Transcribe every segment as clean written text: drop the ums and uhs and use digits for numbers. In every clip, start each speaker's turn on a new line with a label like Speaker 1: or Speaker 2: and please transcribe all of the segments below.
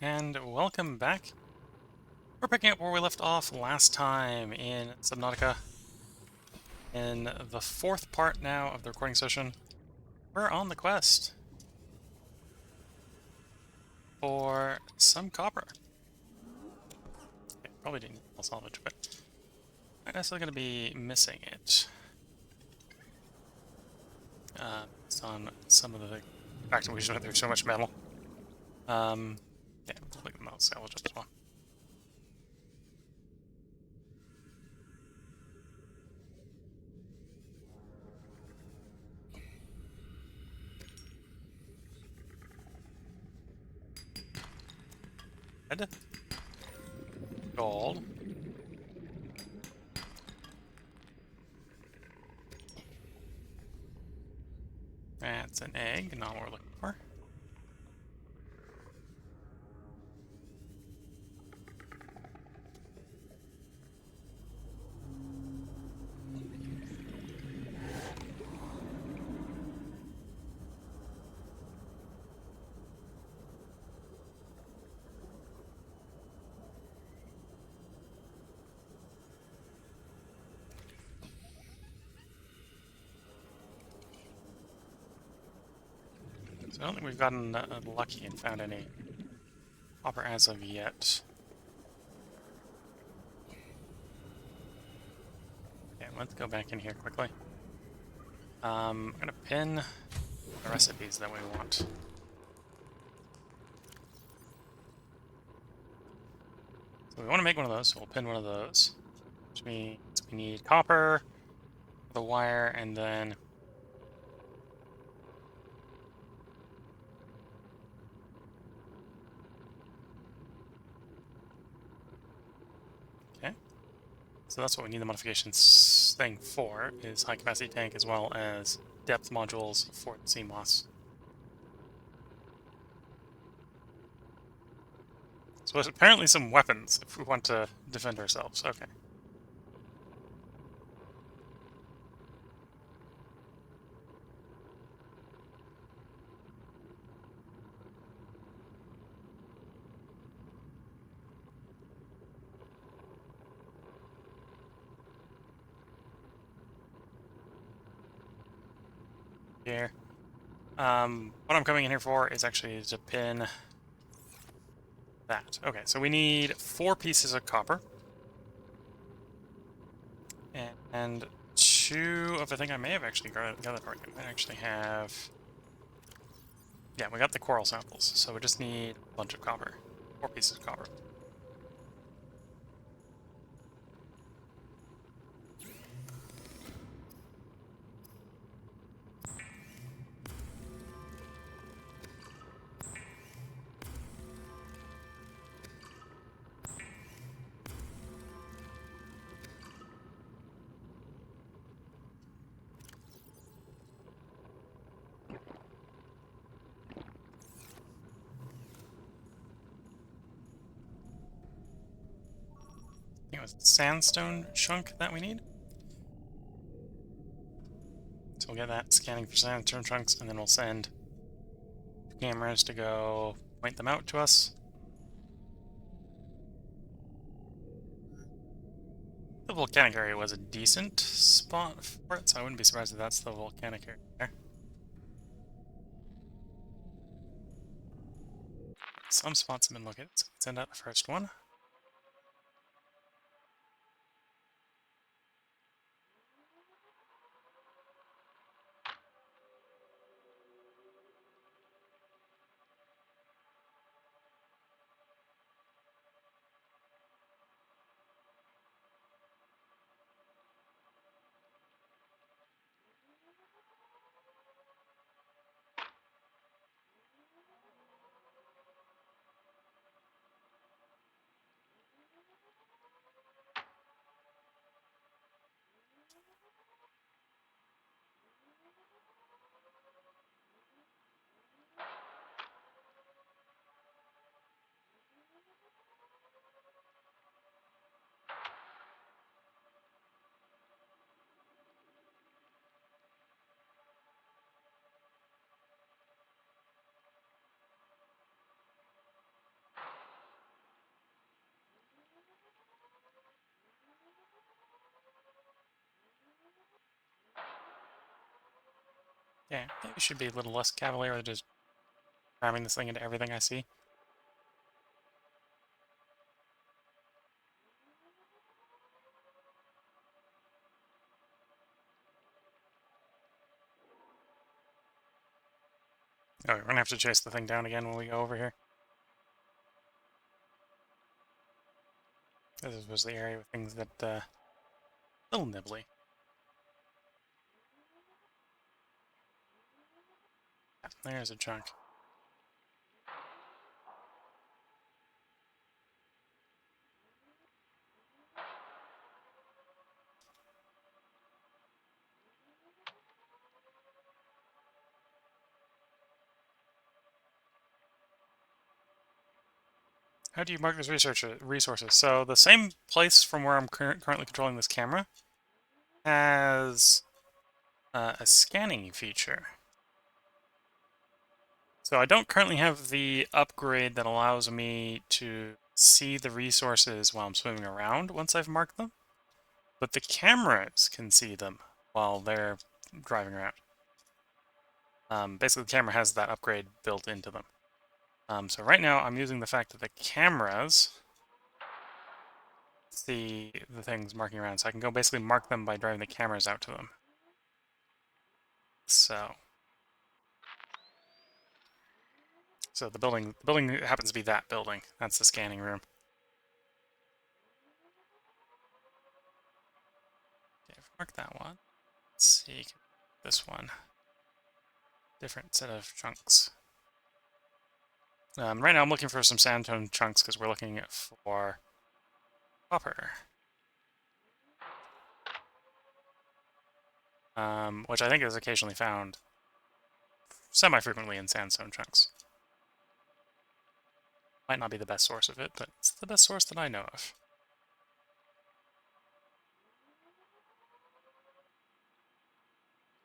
Speaker 1: And welcome back. We're picking up where we left off last time in Subnautica. In the fourth part now of the recording session, we're on the quest for some copper. Okay, probably didn't need salvage, but I'm necessarily going to be missing it. Based on some of the fact that we just went through so much metal. Yeah, look at the metal salvage as well. Red, gold. That's an egg, not what we're looking for. So I don't think we've gotten lucky and found any copper as of yet. Okay, let's go back in here quickly. I'm gonna pin the recipes that we want. So we want to make one of those, so we'll pin one of those. Which means we need copper, the wire, and then okay. So that's what we need the modifications thing for, is high capacity tank as well as depth modules for the sea moss. So there's apparently some weapons if we want to defend ourselves. Okay. Here. What I'm coming in here for is actually to pin that. Okay, so we need 4 pieces of copper. And 2 of, I think I may have actually got that right. I might actually have... Yeah, we got the coral samples, so we just need a bunch of copper. 4 pieces of copper. I think it was the sandstone chunk that we need. So we'll get that scanning for sandstone chunks, and then we'll send cameras to go point them out to us. The volcanic area was a decent spot for it, so I wouldn't be surprised if that's the volcanic area there. Some spots have been located, so let's send out the first one. Yeah, maybe it should be a little less cavalier than just ramming this thing into everything I see. Oh, we're gonna have to chase the thing down again when we go over here. This was the area with things that, little nibbly. Yeah, there's a chunk. How do you mark these resources? So the same place from where I'm currently controlling this camera has a scanning feature. So I don't currently have the upgrade that allows me to see the resources while I'm swimming around once I've marked them, but the cameras can see them while they're driving around. Basically, the camera has that upgrade built into them. So right now, I'm using the fact that the cameras see the things marking around, so I can go basically mark them by driving the cameras out to them. So the building happens to be that building. That's the scanning room. Okay, mark that one. Let's see, this one. Different set of chunks. Right now I'm looking for some sandstone chunks because we're looking for copper. Which I think is occasionally found semi-frequently in sandstone chunks. Might not be the best source of it, but it's the best source that I know of.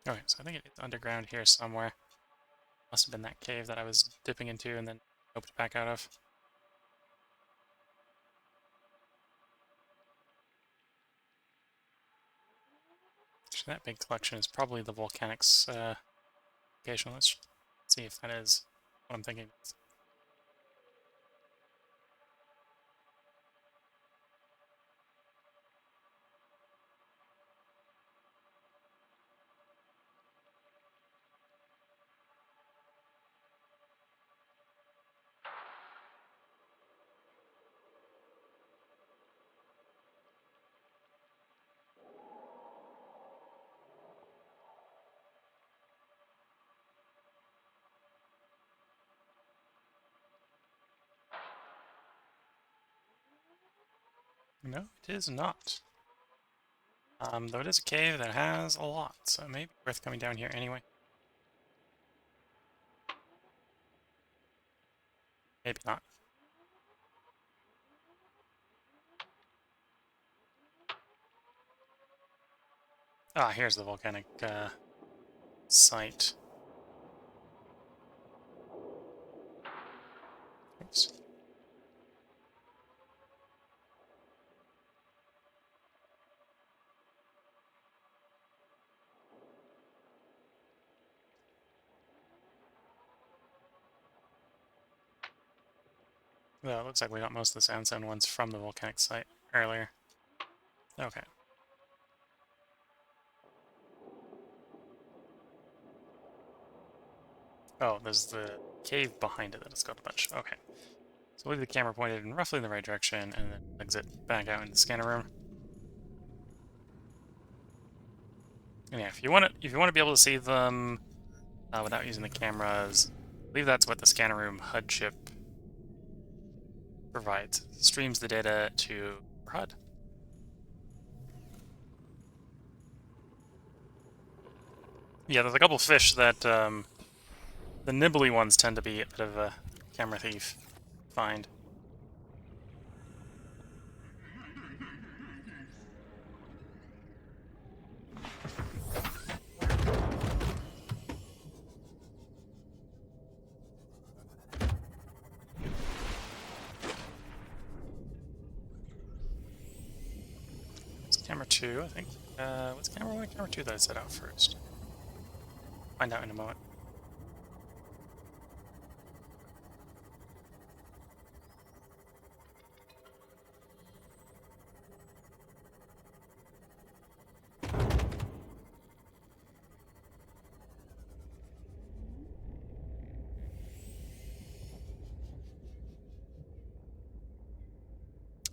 Speaker 1: Okay, so I think it's underground here somewhere. Must have been that cave that I was dipping into and then opened back out of. Actually, that big collection is probably the volcanics location. Let's see if that is what I'm thinking. No, it is not. Though it is a cave that has a lot, so maybe worth coming down here anyway. Maybe not. Ah, here's the volcanic site. Oops. Well, it looks like we got most of the sandstone ones from the volcanic site earlier. Okay. Oh, there's the cave behind it that has got a bunch. Okay. So leave the camera pointed in roughly the right direction and then exit back out into the scanner room. And yeah, if you want to be able to see them without using the cameras, I believe that's what the scanner room HUD chip provides. It streams the data to HUD. Yeah, there's a couple fish that the nibbly ones tend to be a bit of a camera thief find. It's camera 2, I think. What's camera 1 and camera 2 that I set out first? Find out in a moment.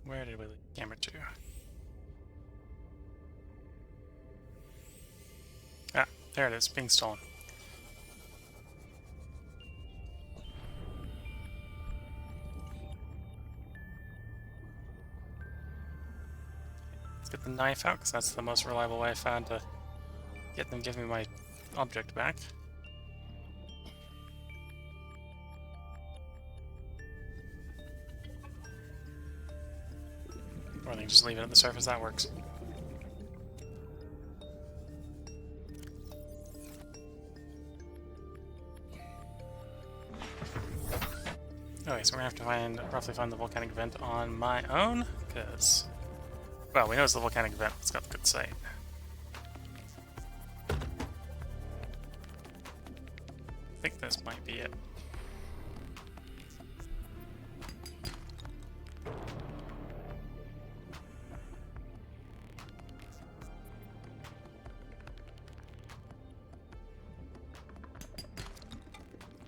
Speaker 1: Where did we leave the camera to? Ah, there it is, being stolen. Let's get the knife out, because that's the most reliable way I found to get them giving me my object back. Or they can just leave it at the surface, that works. Okay, so we're gonna have to roughly find the volcanic vent on my own, because, well, we know it's the volcanic vent. It's got the good sight. I think this might be it.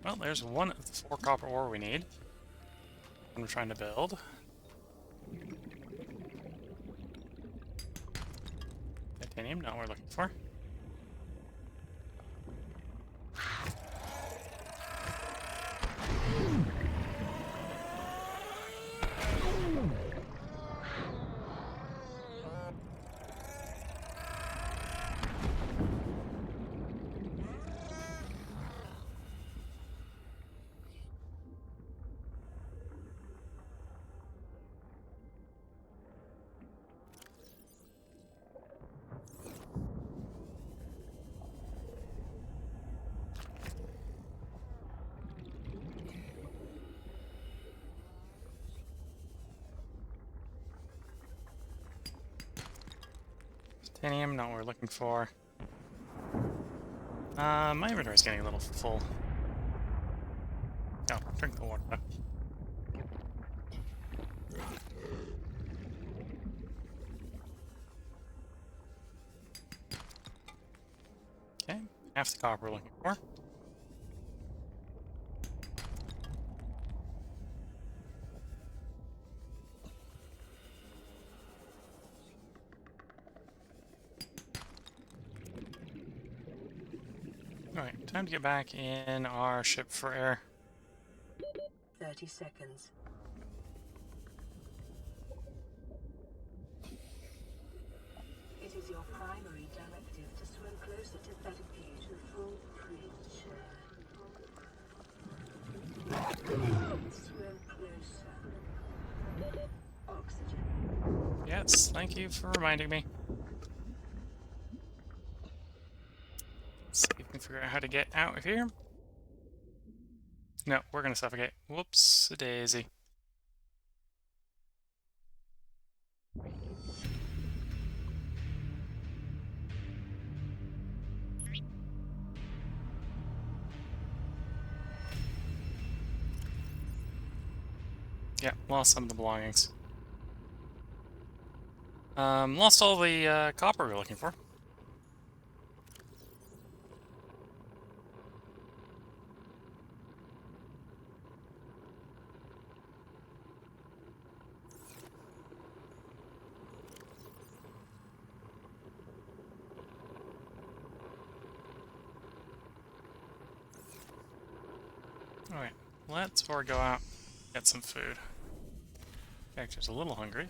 Speaker 1: Well, there's one of the 4 copper ore we need. I'm trying to build. Titanium, not what we're looking for. Titanium, not what we're looking for. My inventory's getting a little full. Oh, drink the water. Okay, half the copper we're looking for. Alright, time to get back in our ship for air.
Speaker 2: 30 seconds. It is your primary directive to swim closer to 30 feet to full creature. Swim closer. Oxygen.
Speaker 1: Yes, thank you for reminding me. Let's see if we can figure out how to get out of here. No, we're gonna suffocate. Whoops, a daisy. Yeah, lost some of the belongings. Lost all the copper we were looking for. Alright, let's before we go out, get some food. Character's a little hungry.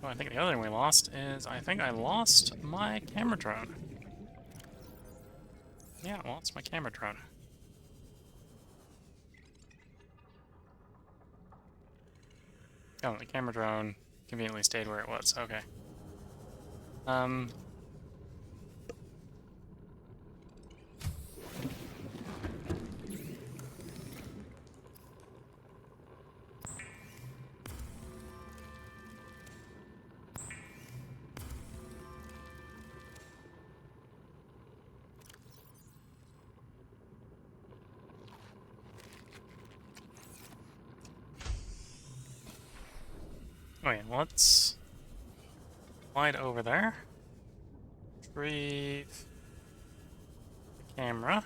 Speaker 1: Oh, I think the other thing we lost is, I think I lost my camera drone. Yeah, I lost my camera drone. Oh, the camera drone conveniently stayed where it was. Okay. Wait, let's slide over there. Retrieve the camera.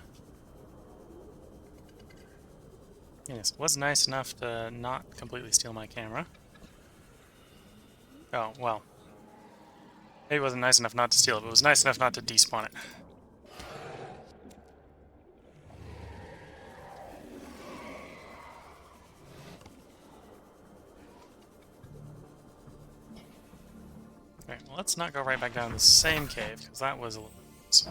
Speaker 1: Yes, it was nice enough to not completely steal my camera. Oh, well. Maybe it wasn't nice enough not to steal it, but it was nice enough not to despawn it. Okay, well, let's not go right back down the same cave, because that was a little bit...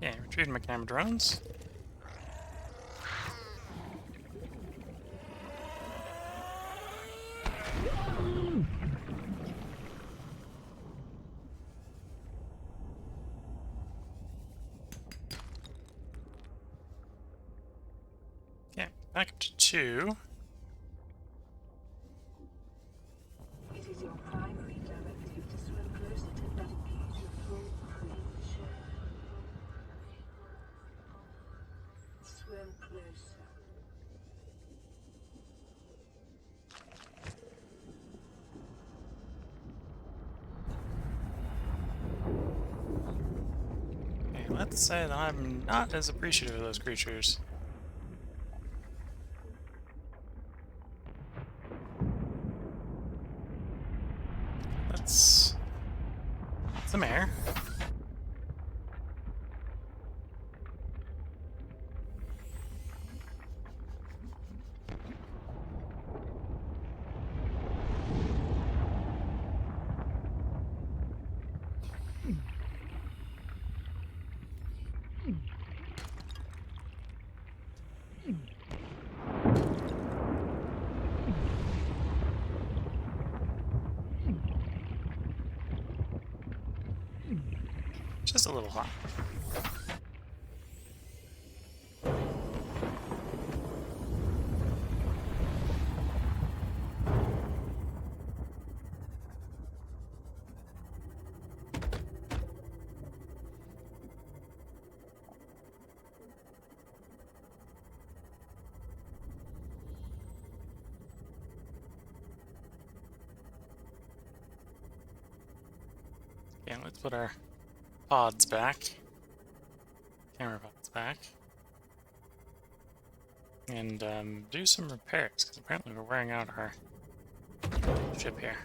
Speaker 1: Yeah, retrieved my camera drones. Yeah, back up to 2.
Speaker 2: It is your primary directive to swim closer to better views of full creature. Swim closer.
Speaker 1: Okay, let's say that I'm not as appreciative of those creatures. Let's... some air. Just a little hot. Okay, let's put our pods back. Camera pods back. And do some repairs, because apparently we're wearing out our ship here.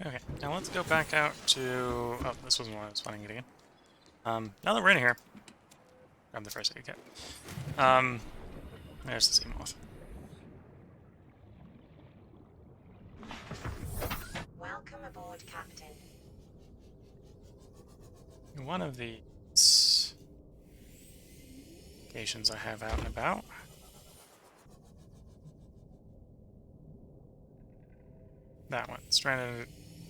Speaker 1: Okay, now let's go back out to... Oh, this wasn't what I was finding it again. Now that we're in here... Grab the first aid kit. There's the sea moth.
Speaker 3: Welcome aboard, Captain.
Speaker 1: One of these locations I have out and about. That one. Stranded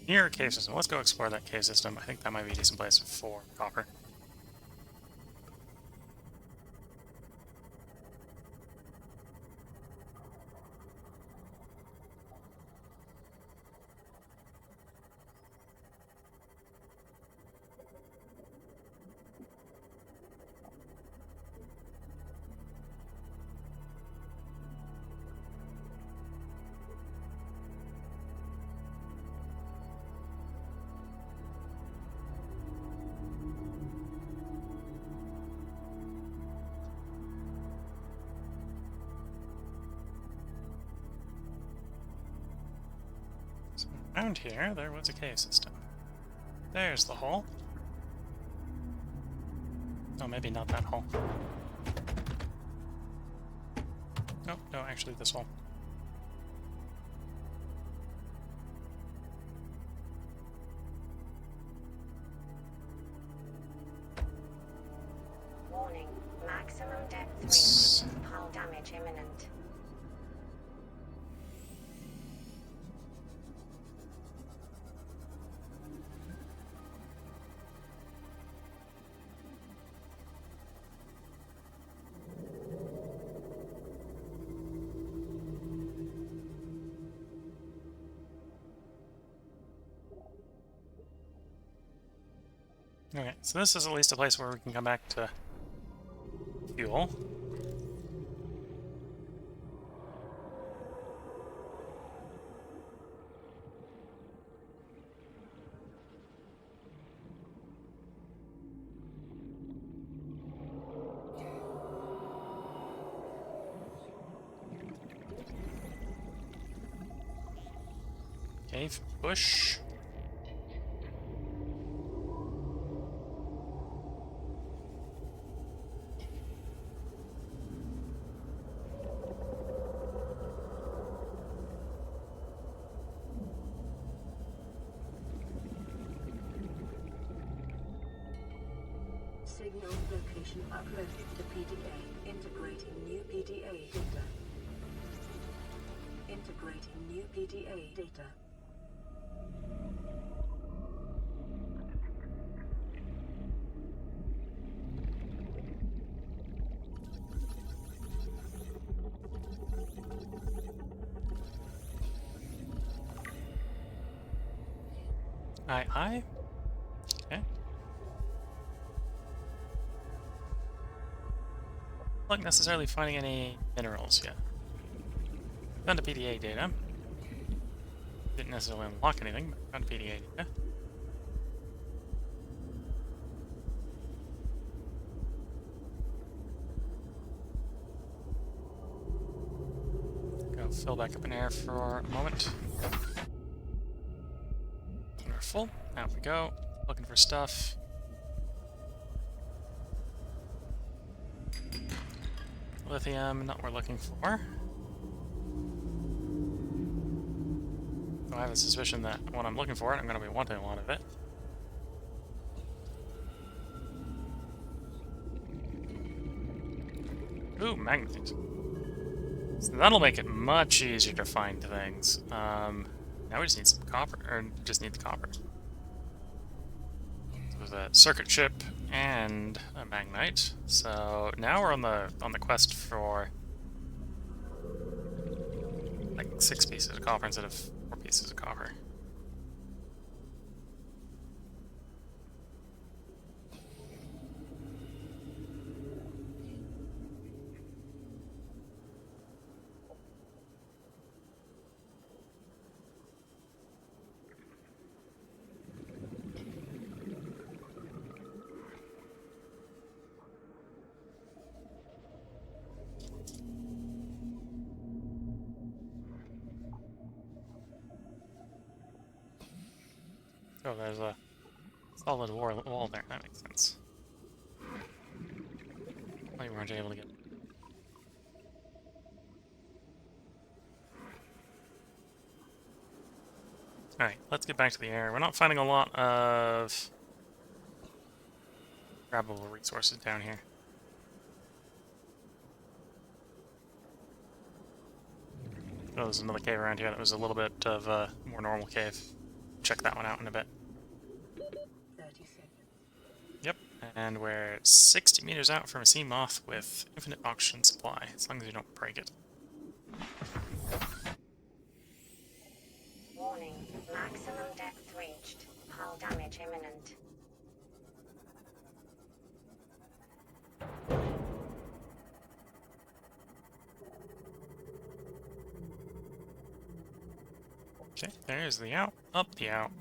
Speaker 1: near a cave system. Let's go explore that cave system. I think that might be a decent place for copper. Around here, there was a cave system. There's the hole. Oh, maybe not that hole. No, actually this hole.
Speaker 3: Warning, maximum depth
Speaker 1: It's...
Speaker 3: risk. Hull damage imminent.
Speaker 1: Okay, so this is at least a place where we can come back to fuel. Cave, bush.
Speaker 2: Signal location uploaded to PDA. Integrating new PDA data. Integrating new PDA data.
Speaker 1: Aye. Okay. Not necessarily finding any minerals yet. Found a PDA data. Didn't necessarily unlock anything, but found a PDA data. Go fill back up in air for a moment. We're full. Out we go. Looking for stuff. Lithium, not what we're looking for. So I have a suspicion that when I'm looking for it, I'm going to be wanting a lot of it. Ooh, magnetite. So that'll make it much easier to find things. Now we just need some copper, or just need the copper. So there's a circuit chip and a magnite. So now we're on the quest for like 6 pieces of copper instead of 4 pieces of copper. Oh, there's a solid wall there. That makes sense. Why you weren't able to get... Alright, let's get back to the air. We're not finding a lot of grabbable resources down here. Oh, there's another cave around here that was a little bit of a more normal cave. Check that one out in a bit.
Speaker 2: 30 seconds.
Speaker 1: Yep, and we're 60 meters out from a sea moth with infinite oxygen supply, as long as you don't break it.
Speaker 3: Warning. Maximum depth reached. Hull damage imminent.
Speaker 1: Okay, there's the out, up the out.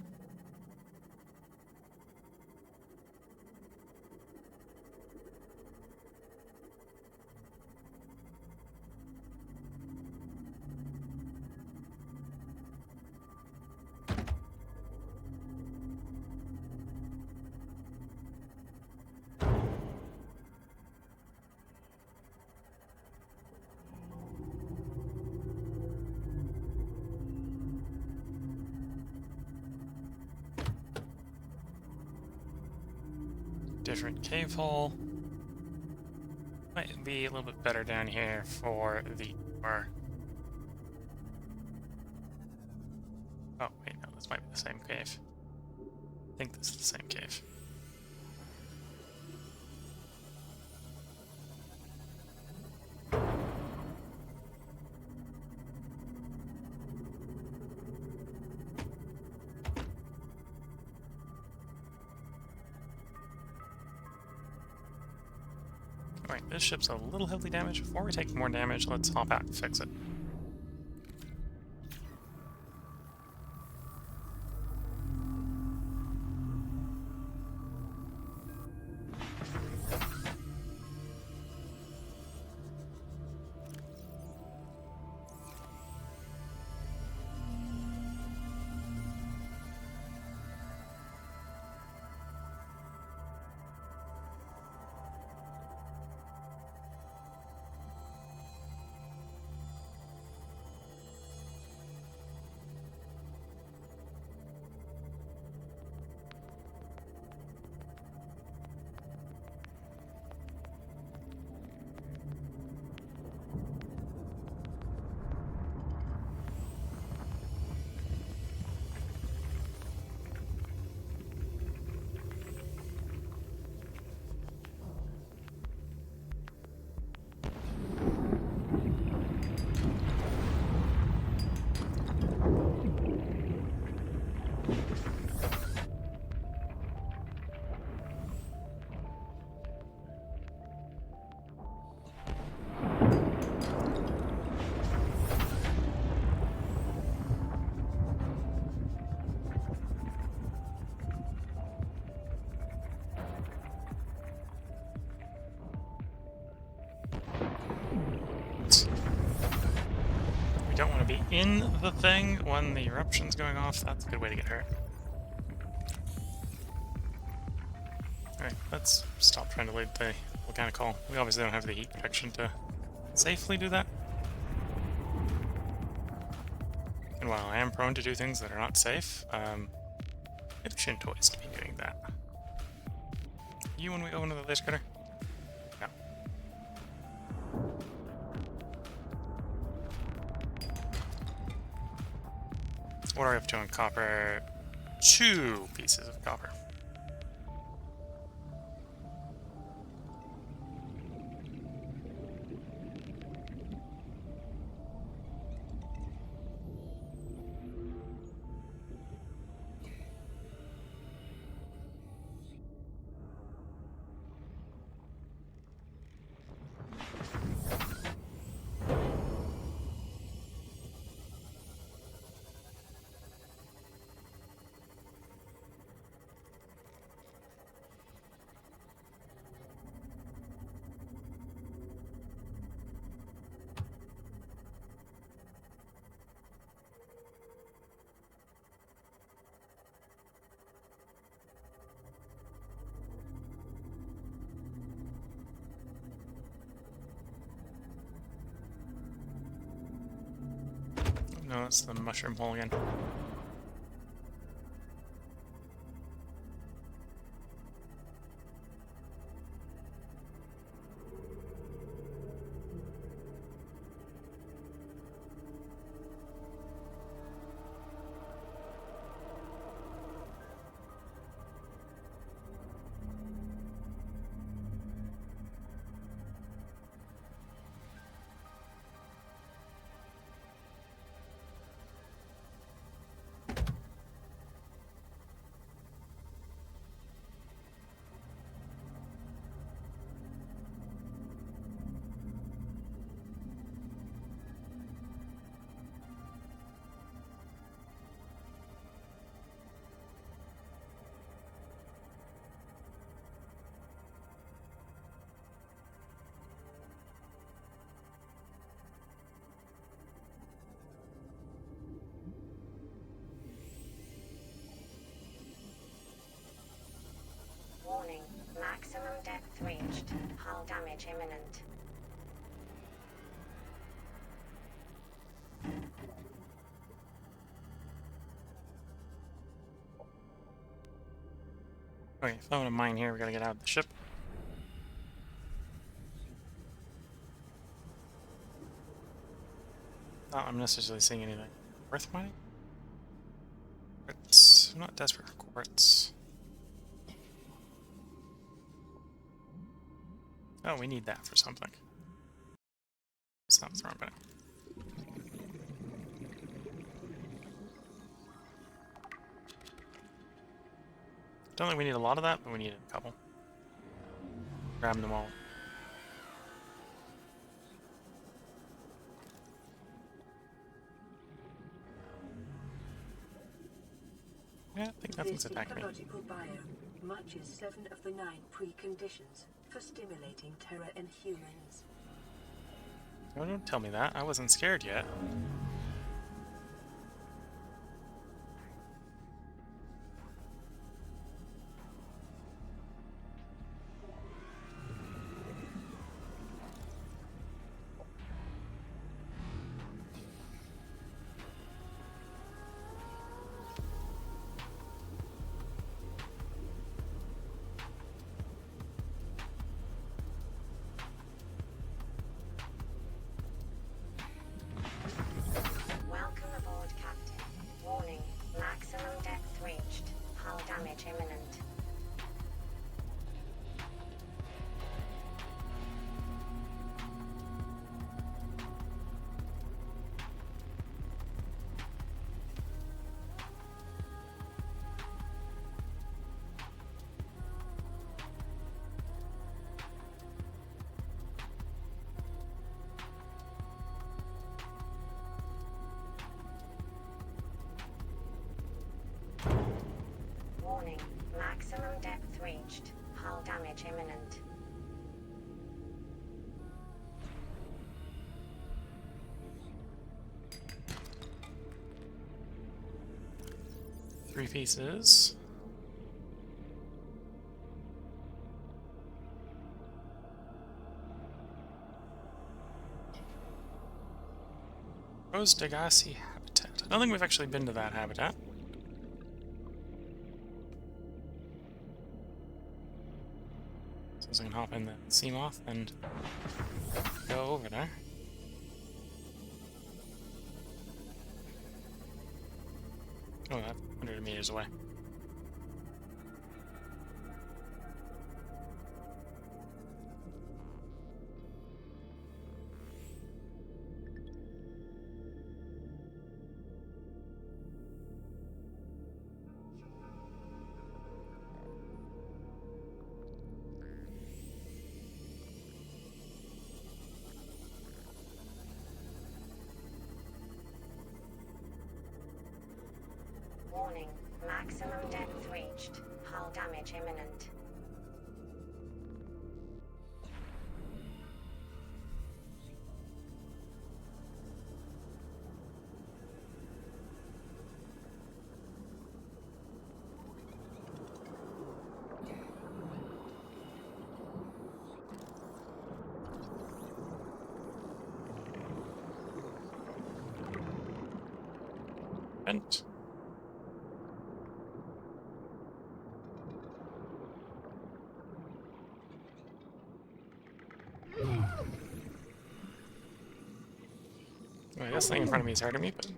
Speaker 1: Different cave hole. Might be a little bit better down here for the door. Oh, wait, no, this might be the same cave. I think this is the same cave. Alright, this ship's a little heavily damaged. Before we take more damage, let's hop out and fix it. Don't want to be in the thing when the eruption's going off. That's a good way to get hurt. Alright, let's stop trying to lead the volcanic hull. We obviously don't have the heat protection to safely do that. And while I am prone to do things that are not safe, it's chin toys to be doing that. You when we go into the laser cutter? Yeah. What are we up to in copper? 2 pieces of copper. No, that's the mushroom hole again.
Speaker 3: Warning, maximum depth reached. Hull damage imminent.
Speaker 1: Okay, if I want to mine here, we gotta get out of the ship. Not necessarily seeing anything worth mining. Quartz. I'm not desperate for quartz. Oh, we need that for something. Stop throwing back. Don't think we need a lot of that, but we need a couple. Grab them all. Yeah, I think nothing's
Speaker 2: This
Speaker 1: attacking me.
Speaker 2: ecological biome matches 7 of the 9 preconditions for stimulating terror in humans.
Speaker 1: Oh, don't tell me that. I wasn't scared yet.
Speaker 3: Welcome aboard, Captain. Warning, maximum depth reached. Hull damage imminent. Warning, maximum depth reached. Hull damage imminent.
Speaker 1: Three pieces. Rose Degassi habitat. I don't think we've actually been to that habitat. So I can hop in the Seamoth and go over there. Oh, that's 100 meters away.
Speaker 3: Warning, maximum depth reached. Hull damage imminent.
Speaker 1: Vent. Well, this thing in front of me is hurting me, but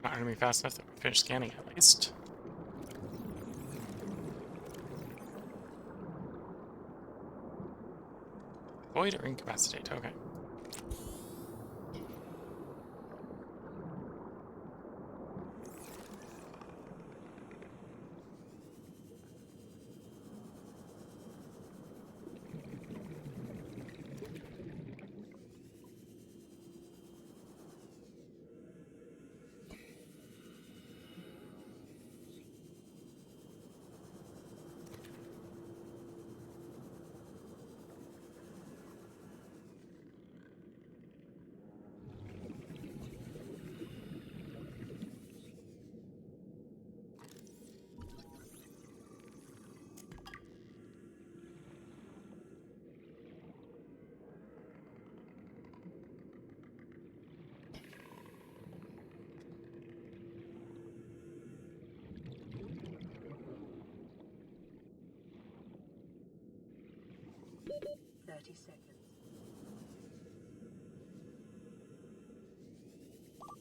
Speaker 1: not hurting me fast enough to finish scanning at least. Void or incapacitate, okay.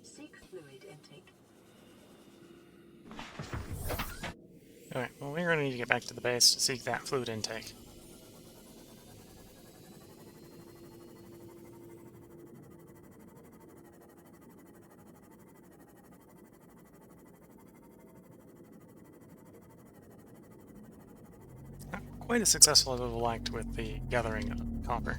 Speaker 2: Seek fluid intake.
Speaker 1: Alright, well, we're going to need to get back to the base to seek that fluid intake. Not quite as successful as I would have liked with the gathering of copper.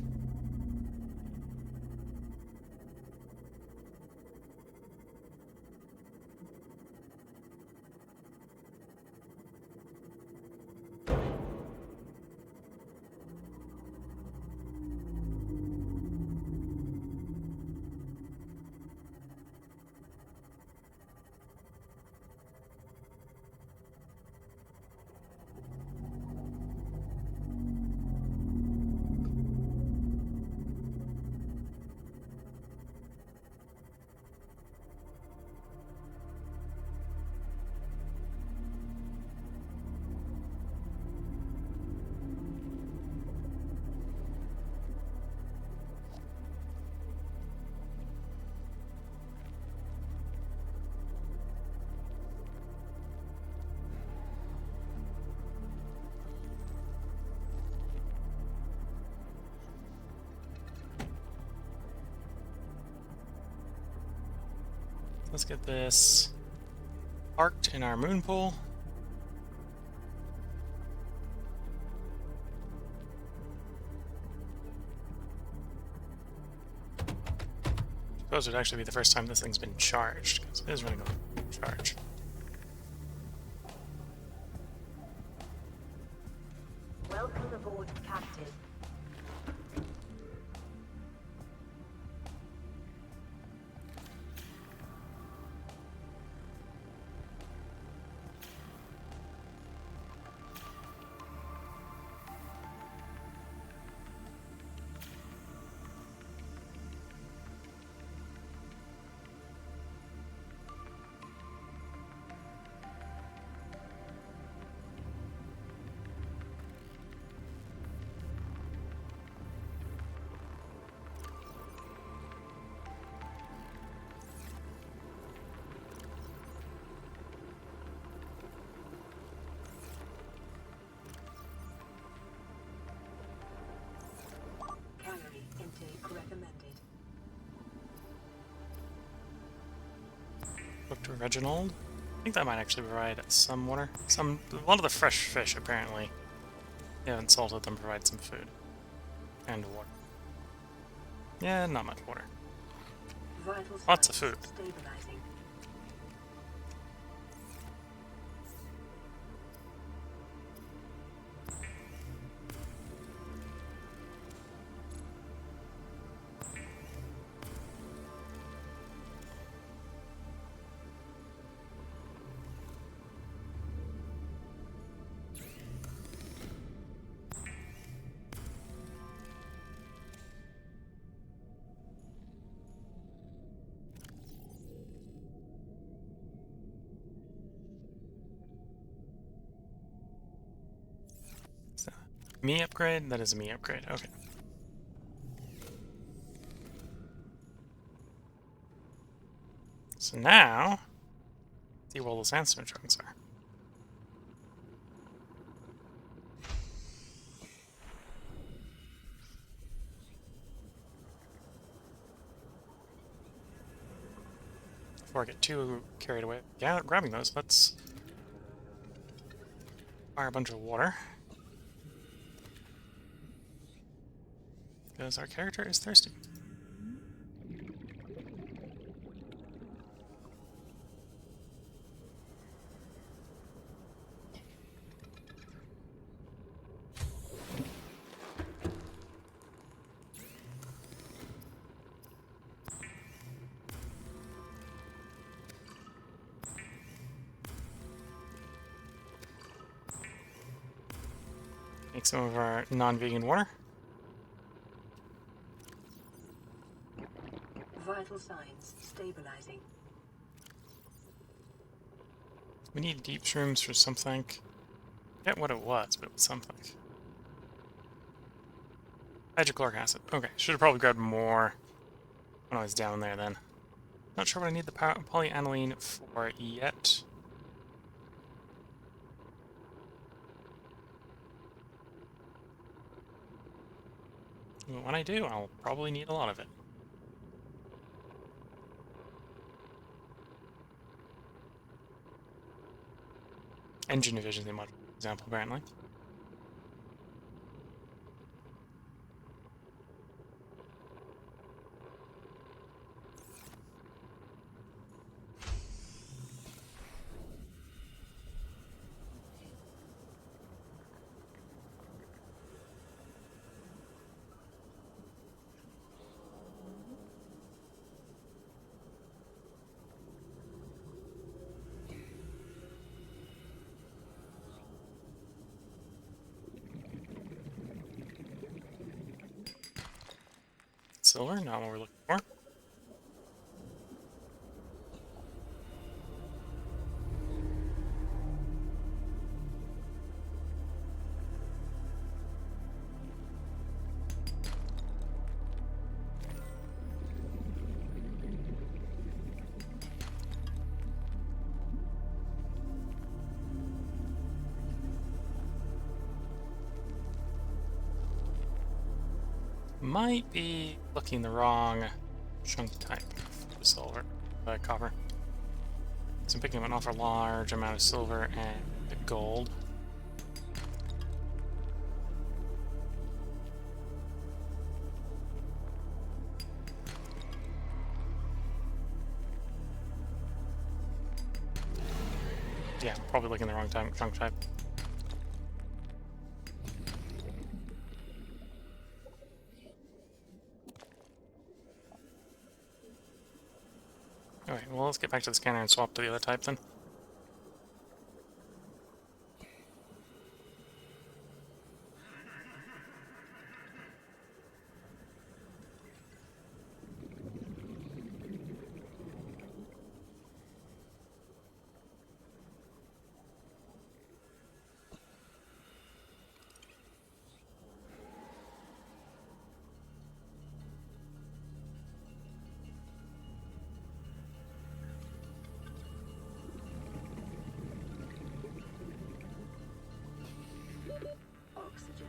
Speaker 1: Let's get this parked in our moon pool. Suppose it would actually be the first time this thing's been charged, because it is running a charge.
Speaker 3: Welcome aboard, Captain.
Speaker 2: Calorie intake recommended.
Speaker 1: Look to Reginald. I think that might actually provide some water. A lot of the fresh fish, apparently. They haven't salted them, provide some food. And water. Yeah, not much water.
Speaker 2: Vital
Speaker 1: Lots of
Speaker 2: signs
Speaker 1: food.
Speaker 2: Stabilizing.
Speaker 1: Me upgrade? That is a me upgrade. Okay. So now, see where all the sandstone chunks are. Before I get too carried away grabbing those, let's fire a bunch of water. Because our character is thirsty. Make some of our non-vegan water.
Speaker 2: Vital signs stabilizing.
Speaker 1: We need deep shrooms for something. I forget what it was, but it was something. Hydrochloric acid. Okay, should have probably grabbed more when I was down there then. Not sure what I need the polyaniline for yet. But when I do, I'll probably need a lot of it. Engine efficiency module, for example, apparently. Silver, not what we're looking for. Might be looking the wrong chunk type for silver, copper. So I'm picking up an awful large amount of silver and gold. Yeah, probably looking the wrong chunk type. Alright, well, let's get back to the scanner and swap to the other type then.
Speaker 2: Oxygen.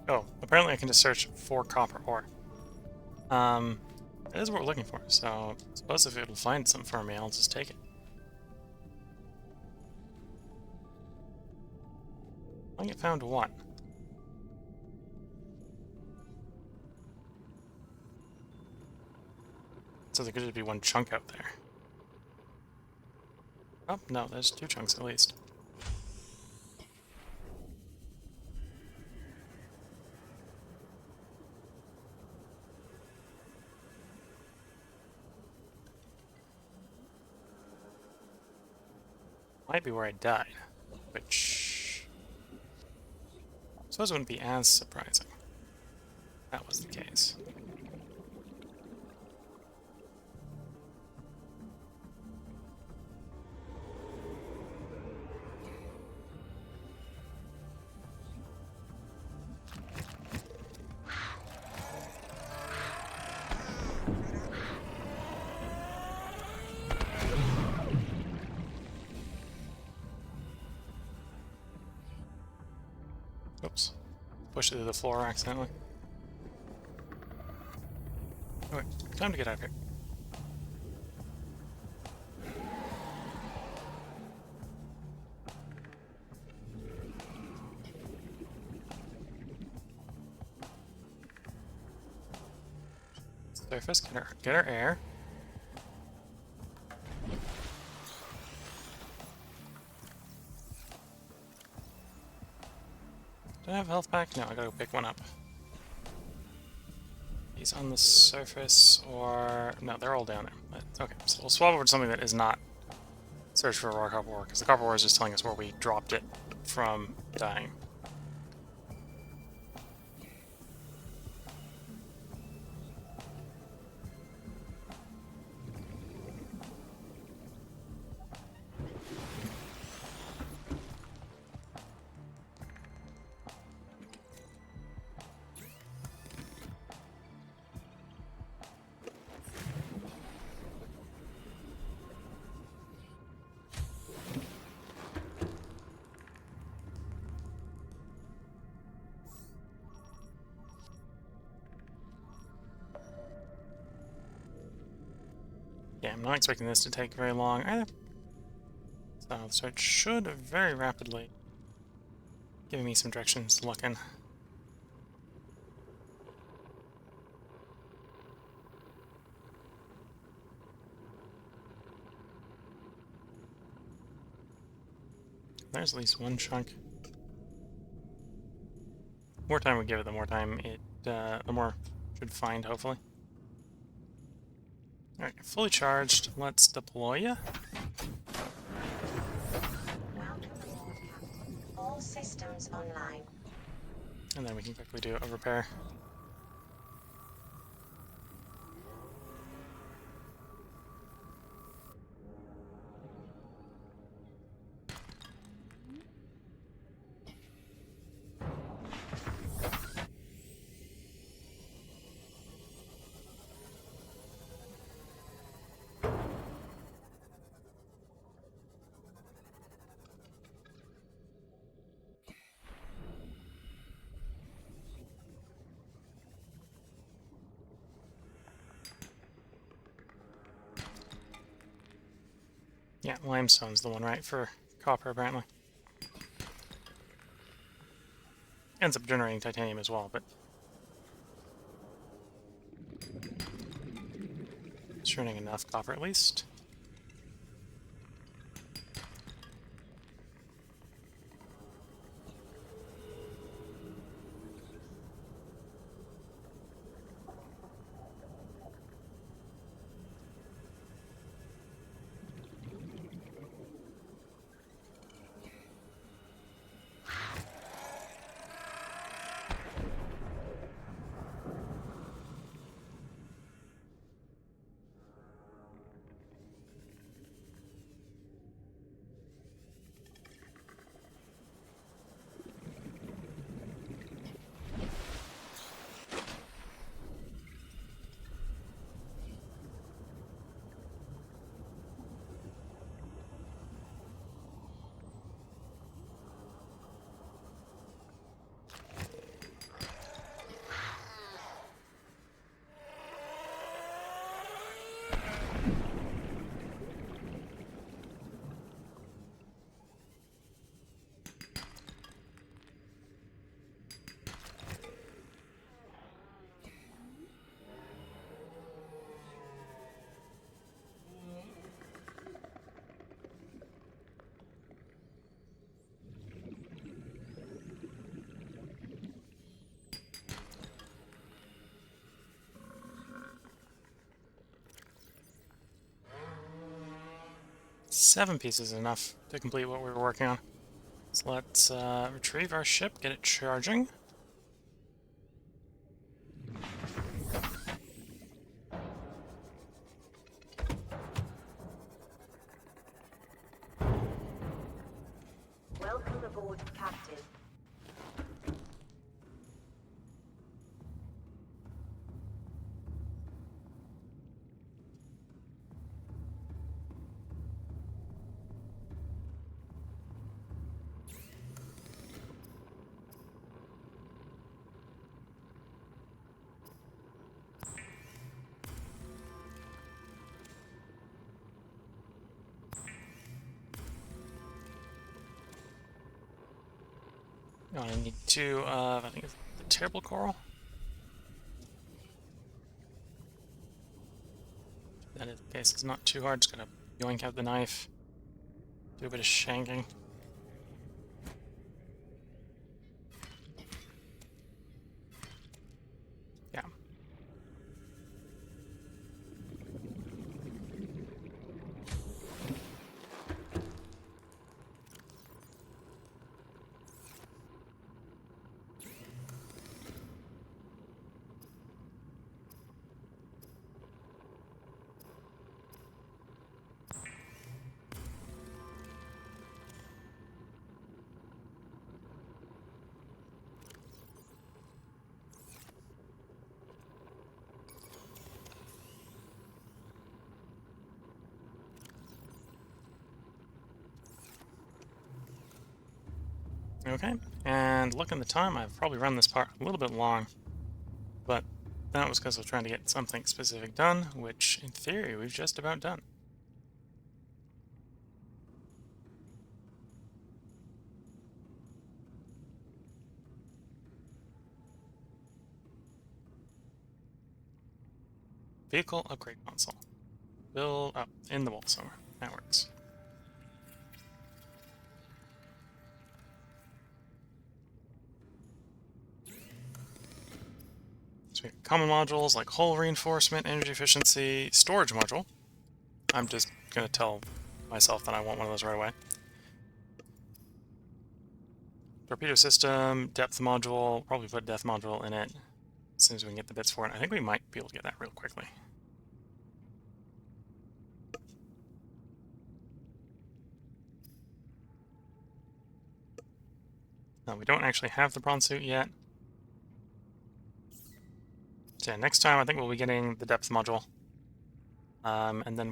Speaker 1: Oh, apparently I can just search for copper ore. That is what we're looking for, so I suppose if it'll find something for me, I'll just take it. I think it found one. So there could just be one chunk out there. Oh, no, there's two chunks at least. might be where I died, which I suppose wouldn't be as surprising if that was the case. Oops. Pushed it through the floor accidentally. Okay, time to get out of here. Surface, get our air. Do I have health back? No, I gotta go pick one up. He's on the surface, or... no, they're all down there. But, okay, so we'll swap over to something that is not search for a raw copper ore, because the copper ore is just telling us where we dropped it from dying. Yeah, I'm not expecting this to take very long either. So it should very rapidly give me some directions to look in. There's at least one chunk. The more time we give it, the more time it, the more it should find, hopefully. Alright, fully charged. Let's deploy ya.
Speaker 3: Welcome aboard, Captain. All systems online.
Speaker 1: And then we can quickly do a repair. Yeah, limestone's the one, right, for copper, apparently. Ends up generating titanium as well, but... churning enough copper, at least. 7 pieces is enough to complete what we were working on. So let's retrieve our ship, get it charging.
Speaker 3: Welcome aboard, Captain.
Speaker 1: Oh, I need to, I think it's the terrible coral. That is the case. It's not too hard. Just gonna yoink out the knife, do a bit of shanking. Yeah. Okay, and looking at the time, I've probably run this part a little bit long, but that was because I was trying to get something specific done, which, in theory, we've just about done. Vehicle upgrade console. Build up in the wall somewhere. That works. So we have common modules like hull reinforcement, energy efficiency, storage module. I'm just going to tell myself that I want one of those right away. Torpedo system, depth module, probably put depth module in it as soon as we can get the bits for it. I think we might be able to get that real quickly. No, we don't actually have the prawn suit yet. So yeah, next time I think we'll be getting the depth module. And then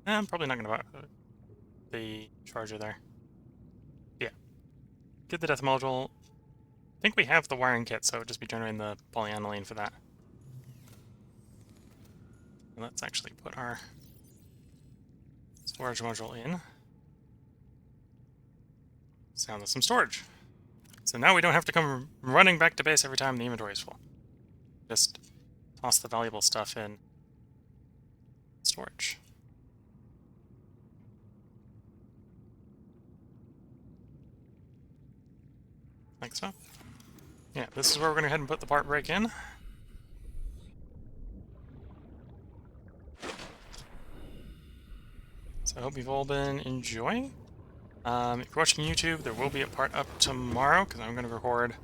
Speaker 1: I'm probably not going to buy the charger there. Yeah. Get the depth module. I think we have the wiring kit, so it would just be generating the polyaniline for that. And let's actually put our storage module in. Now there's some storage. So now we don't have to come running back to base every time the inventory is full. Just toss the valuable stuff in storage. Like so. Yeah, this is where we're going to go ahead and put the part brake in. So I hope you've all been enjoying. If you're watching YouTube, there will be a part up tomorrow, because I'm going to record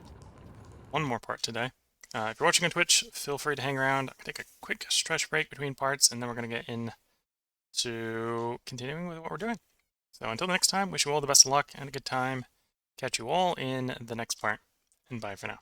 Speaker 1: one more part today. If you're watching on Twitch, feel free to hang around. I'll take a quick stretch break between parts, and then we're going to get into continuing with what we're doing. So until next time, wish you all the best of luck and a good time. Catch you all in the next part, and bye for now.